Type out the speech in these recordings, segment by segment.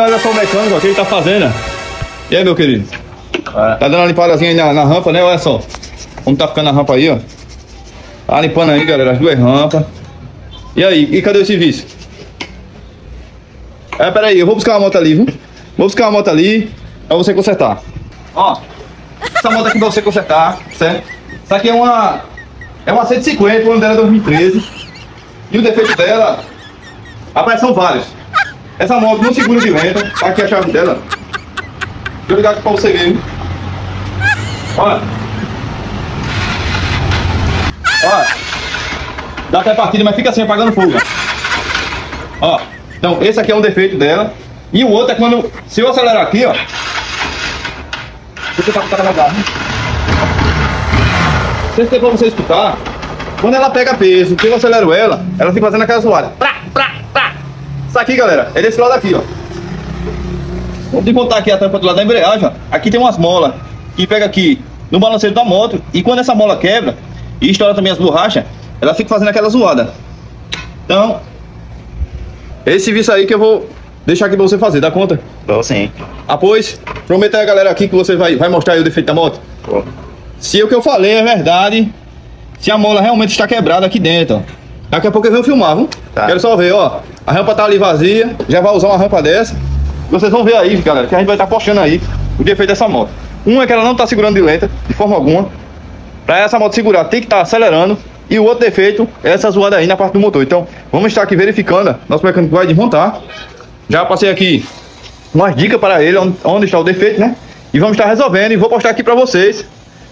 Olha só o mecânico, o que ele tá fazendo. E aí, meu querido? Tá dando uma limpadazinha aí na rampa, né? Olha só como tá ficando a rampa aí, ó. Tá limpando aí, galera, as duas rampas. E aí, e cadê o serviço? Pera aí, eu vou buscar uma moto ali, viu? Vou buscar uma moto ali pra você consertar. Ó, essa moto aqui pra você consertar, certo? Essa aqui é uma 150, o ano dela é 2013. E o defeito dela, rapaz, são vários. Essa moto não segura de lenta, tá aqui a chave dela. Deixa eu ligar aqui pra você ver, viu? Olha. Olha. Dá até partida, mas fica assim, apagando fogo. Ó. Então, esse aqui é um defeito dela. E o outro é quando, se eu acelerar aqui, ó. Você tá com o né? Se tem pra você escutar, quando ela pega peso, que eu acelero ela fica fazendo aquela zoada. Isso aqui, galera, é desse lado aqui, ó. Vamos desmontar aqui a tampa do lado da embreagem, ó. Aqui tem umas molas que pega aqui no balanceiro da moto. E quando essa mola quebra e estoura também as borrachas, ela fica fazendo aquela zoada. Então, esse serviço aí que eu vou deixar aqui pra você fazer, dá conta? Tô sim. Pois, prometa aí a galera aqui que você vai mostrar aí o defeito da moto. Pô. Se o que eu falei é verdade, se a mola realmente está quebrada aqui dentro, ó. Daqui a pouco eu venho filmar, viu? Tá. Quero só ver, ó. A rampa tá ali vazia, já vai usar uma rampa dessa. Vocês vão ver aí, galera, que a gente vai estar postando aí o defeito dessa moto. Um é que ela não tá segurando de lenta, de forma alguma. Pra essa moto segurar, tem que estar acelerando. E o outro defeito é essa zoada aí na parte do motor. Então, vamos estar aqui verificando. Nosso mecânico vai desmontar. Já passei aqui umas dicas para ele, onde está o defeito, né? E vamos estar resolvendo e vou postar aqui para vocês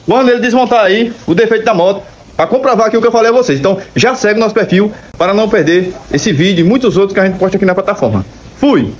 quando ele desmontar aí o defeito da moto, para comprovar aqui o que eu falei a vocês. Então, já segue o nosso perfil para não perder esse vídeo e muitos outros que a gente posta aqui na plataforma. Fui!